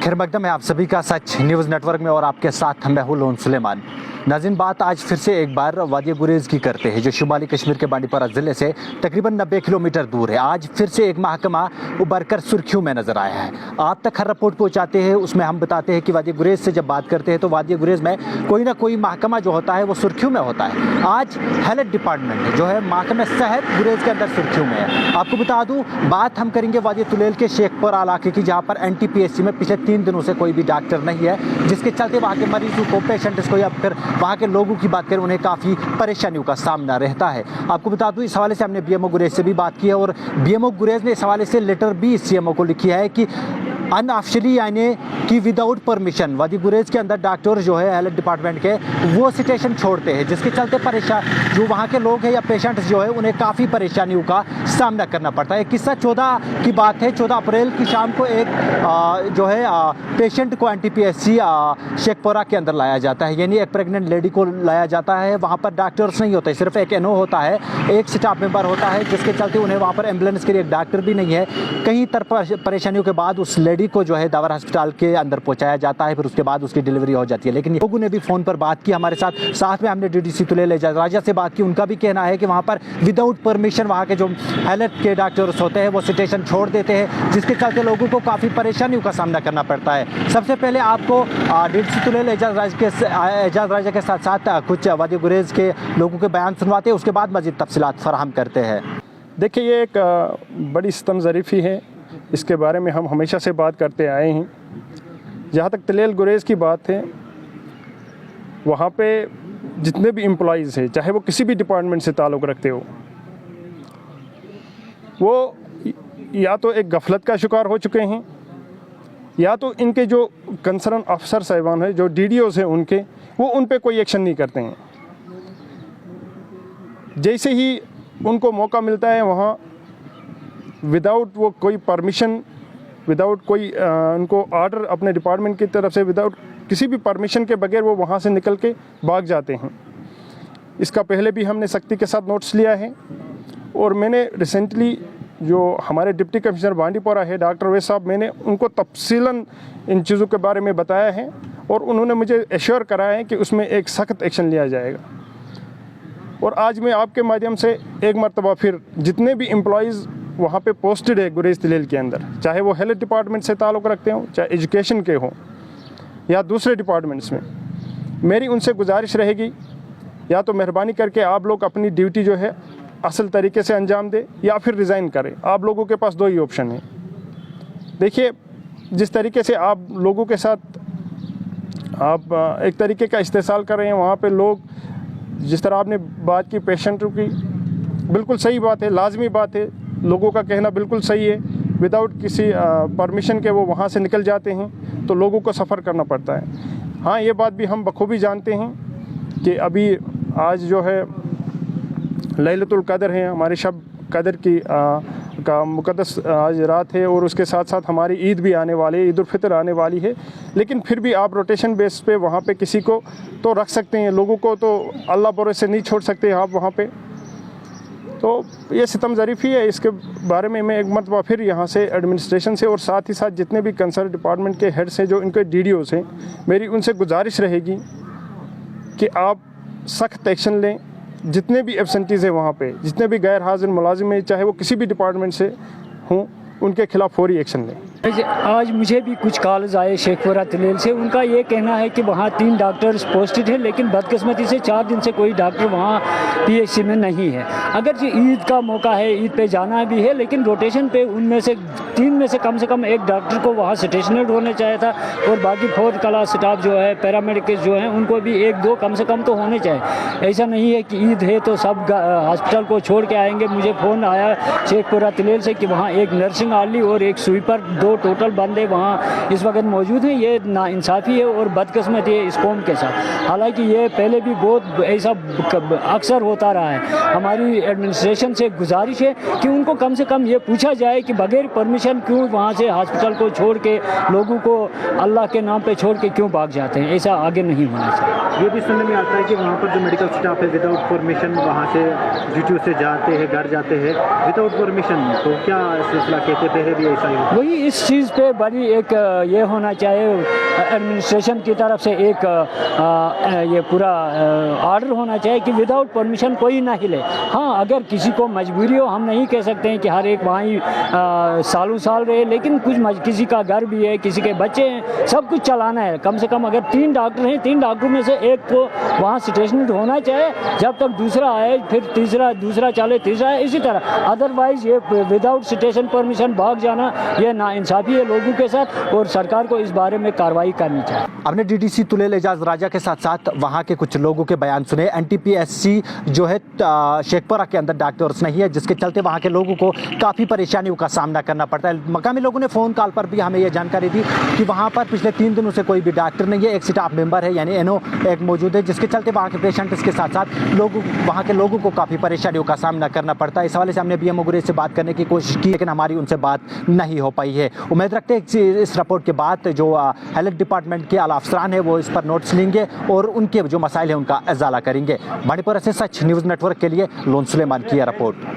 खैर मकदम है आप सभी का सच न्यूज़ नेटवर्क में और आपके साथ मैं हूं लोन सुलेमान। नाज़रीन, बात आज फिर से एक बार वादी गुरेज़ की करते हैं जो शुमाली कश्मीर के बांडीपोरा ज़िले से तकरीबन 90 किलोमीटर दूर है। आज फिर से एक महकमा उभर कर सुर्खियों में नज़र आया है। आप तक हर रिपोर्ट पहुँचाते हैं, उसमें हम बताते हैं कि वादी गुरेज़ से जब बात करते हैं तो वादी गुरेज़ में कोई ना कोई महकमा जो होता है वो सुर्खियों में होता है। आज हेल्थ डिपार्टमेंट जो है महकमा सेहत गुरेज़ के अंदर सुर्खियों में है। आपको बता दूँ, बात हम करेंगे वादी तुलेल के शेखपुरा इलाके की, जहाँ पर NTPSC में पिछले 3 दिनों से कोई भी डॉक्टर नहीं है, जिसके चलते वहाँ के मरीजों को, पेशेंट्स को या फिर वहाँ के लोगों की बात करें उन्हें काफ़ी परेशानियों का सामना रहता है। आपको बता दूं, इस हवाले से हमने BMO गुरेज़ से भी बात की है और BMO गुरेज़ ने इस हवाले से लेटर भी CMO को लिखी है कि अनऑफिशियली यानी कि विदाउट परमिशन वादी गुरेज़ के अंदर डॉक्टर जो है हेल्थ डिपार्टमेंट के वो स्टेशन छोड़ते हैं, जिसके चलते परेशान जो वहाँ के लोग हैं या पेशेंट्स जो है उन्हें काफ़ी परेशानियों का सामना करना पड़ता है। किस्सा 14 की बात है। 14 अप्रैल की शाम को एक जो है पेशेंट को NTPSC शेखपुरा के अंदर लाया जाता है, यानी एक प्रेग्नेंट लेडी को लाया जाता है। वहाँ पर डॉक्टर्स नहीं होते, सिर्फ एक NO होता है, एक स्टाफ मेंबर होता है, जिसके चलते उन्हें वहाँ पर एम्बुलेंस के लिए एक डॉक्टर भी नहीं है। कई तरह परेशानियों के बाद उस लेडी को जो है दावर अस्पताल के अंदर पहुंचाया जाता है, फिर उसके बाद उसकी डिलीवरी हो जाती है। लेकिन लोगों ने भी फ़ोन पर बात की हमारे साथ में हमने DDC तुलेल एजाज राजा से बात की। उनका भी कहना है कि वहाँ पर विदाउट परमिशन वहाँ के जो हेल्थ के डॉक्टर्स होते हैं वो स्टेशन छोड़ देते हैं, जिसके चलते लोगों को काफ़ी परेशानियों का सामना करना पड़ता है। सबसे पहले आपको DDC तुलेल एजाज राजा के साथ साथ कुछ वादी गुरेज़ के लोगों के बयान सुनवाते हैं, उसके बाद मज़ीद तफसीलात फराहम करते हैं। देखिए, ये एक बड़ी सितम ज़रीफ़ी है, इसके बारे में हम हमेशा से बात करते आए हैं। जहाँ तक तुलेल गुरेज़ की बात है, वहाँ पे जितने भी एम्प्लॉइज़ हैं, चाहे वो किसी भी डिपार्टमेंट से ताल्लुक़ रखते हो, वो या तो एक गफलत का शिकार हो चुके हैं या तो इनके जो कंसर्न अफसर साहिबान हैं, जो DDOs हैं उनके, वो उन पे कोई एक्शन नहीं करते हैं। जैसे ही उनको मौका मिलता है वहाँ विदाउट वो कोई परमिशन, विदाउट कोई उनको ऑर्डर अपने डिपार्टमेंट की तरफ से, विदाउट किसी भी परमिशन के बगैर वो वहाँ से निकल के भाग जाते हैं। इसका पहले भी हमने सख्ती के साथ नोट्स लिया है और मैंने रिसेंटली जो हमारे डिप्टी कमिश्नर बांडीपोरा है डॉक्टर वैस साहब, मैंने उनको तफसीलन इन चीज़ों के बारे में बताया है और उन्होंने मुझे एश्योर कराया है कि उसमें एक सख्त एक्शन लिया जाएगा। और आज मैं आपके माध्यम से एक मरतबा फिर जितने भी एम्प्लॉइज़ वहाँ पे पोस्टेड है गुरेज़ तुलेल के अंदर, चाहे वो हेल्थ डिपार्टमेंट से ताल्लुक़ रखते हों, चाहे एजुकेशन के हों या दूसरे डिपार्टमेंट्स में, मेरी उनसे गुजारिश रहेगी या तो मेहरबानी करके आप लोग अपनी ड्यूटी जो है असल तरीके से अंजाम दें या फिर रिज़ाइन करें। आप लोगों के पास 2 ही ऑप्शन है। देखिए, जिस तरीके से आप लोगों के साथ आप एक तरीके का इस्तेसाल कर रहे हैं, वहाँ पे लोग जिस तरह आपने बात की पेशेंटों की, बिल्कुल सही बात है, लाजमी बात है, लोगों का कहना बिल्कुल सही है। विदाउट किसी परमिशन के वो वहाँ से निकल जाते हैं तो लोगों को सफ़र करना पड़ता है। हाँ, ये बात भी हम बखूबी जानते हैं कि अभी आज जो है लैलतुल कदर है, हमारी शब कदर की का मुक़द्दस आज रात है और उसके साथ साथ हमारी ईद भी आने वाली है, ईद उल फितर आने वाली है। लेकिन फिर भी आप रोटेशन बेस पे वहाँ पे किसी को तो रख सकते हैं, लोगों को तो अल्लाह भरोसे नहीं छोड़ सकते आप वहाँ पे। तो ये सितम ज़रीफ़ी है, इसके बारे में मैं एक मरतबा फिर यहाँ से एडमिनिस्ट्रेशन से और साथ ही साथ जितने भी कंसर्न डिपार्टमेंट के हेड्स हैं, जो इनके DDOs हैं, मेरी उनसे गुजारिश रहेगी कि आप सख्त एक्शन लें। जितने भी एब्सेंटीज़ हैं वहाँ पे, जितने भी गैर हाजिर मुलाजिम हैं, चाहे वो किसी भी डिपार्टमेंट से हों, उनके खिलाफ फौरी एक्शन लें। आज मुझे भी कुछ कॉल्स आए शेखपुरा तुलेल से। उनका ये कहना है कि वहाँ 3 डॉक्टर्स पोस्टेड हैं, लेकिन बदकिस्मती से 4 दिन से कोई डॉक्टर वहाँ PHC में नहीं है। अगर जो ईद का मौका है, ईद पे जाना भी है, लेकिन रोटेशन पे उनमें से 3 में से कम 1 डॉक्टर को वहाँ स्टेशनर्ड होने चाहिए था और बाकी 4th क्लास स्टाफ जो है, पैरामेडिक्स जो हैं, उनको भी 1-2 कम से कम तो होने चाहिए। ऐसा नहीं है कि ईद है तो सब हॉस्पिटल को छोड़ के आएंगे। मुझे फ़ोन आया शेखपुरा तुलेल से कि वहाँ एक नर्सिंग आली और एक स्वीपर, 2 टोटल बंदे वहाँ इस वक्त मौजूद हैं। ये नाइंसाफ़ी है और बदकिस्मती है इस कौम के साथ। हालांकि ये पहले भी बहुत ऐसा अक्सर होता रहा है। हमारी एडमिनिस्ट्रेशन से गुजारिश है कि उनको कम से कम ये पूछा जाए कि बगैर परमिशन क्यों वहाँ से हॉस्पिटल को छोड़ के लोगों को अल्लाह के नाम पे छोड़ के क्यों भाग जाते हैं। ऐसा आगे नहीं होना चाहिए। ये भी सुनने में आता है कि वहाँ पर जो मेडिकल स्टाफ है विदाउट परमिशन वहाँ से ड्यूटी से जाते हैं, घर जाते हैं विदाउट परमिशन। तो क्या सिलसिला कहते थे भी ऐसा ही? वही इस इस चीज़ पे बड़ी एक ये होना चाहिए एडमिनिस्ट्रेशन की तरफ से एक ये पूरा ऑर्डर होना चाहिए कि विदाउट परमिशन कोई ना हिले। हाँ, अगर किसी को मजबूरी हो, हम नहीं कह सकते हैं कि हर एक वहाँ ही सालों साल रहे, लेकिन किसी का घर भी है, किसी के बच्चे हैं, सब कुछ चलाना है। कम से कम अगर 3 डॉक्टर हैं, 3 डॉक्टरों में से एक को वहाँ स्टेशनरी होना चाहिए, जब तक दूसरा आए फिर तीसरा, दूसरा चले तीसरा है, इसी तरह। अदरवाइज ये विदाउट स्टेशन परमिशन भाग जाना ये नाइंसाफ़ी है लोगों के साथ, और सरकार को इस बारे में कार्रवाई करनी चाहिए। हमने डीडीसी तुलेल एजाज राजा के साथ साथ वहाँ के कुछ लोगों के बयान सुने। एनटीपीएससी जो है शेखपुरा के अंदर डॉक्टर्स नहीं है, जिसके चलते वहाँ के लोगों को काफ़ी परेशानियों का सामना करना पड़ता है। मकामी लोगों ने फ़ोन कॉल पर भी हमें ये जानकारी दी कि वहाँ पर पिछले 3 दिनों से कोई भी डॉक्टर नहीं है, एक स्टाफ मेंबर है यानी एनओ एक मौजूद है, जिसके चलते वहाँ के पेशेंट्स के साथ साथ वहाँ के लोगों को काफ़ी परेशानियों का सामना करना पड़ता है। इस हवाले से हमने बीएमओ गुरेज से बात करने की कोशिश की, लेकिन हमारी उनसे बात नहीं हो पाई है। उम्मीद रखते हैं कि इस रिपोर्ट के बाद जो हेल्थ डिपार्टमेंट के आला अफसरान है वो इस पर नोट्स लेंगे और उनके जो मसाइल हैं उनका इजाला करेंगे। बांडीपुरा से सच न्यूज़ नेटवर्क के लिए लोन सुलेमान की रिपोर्ट।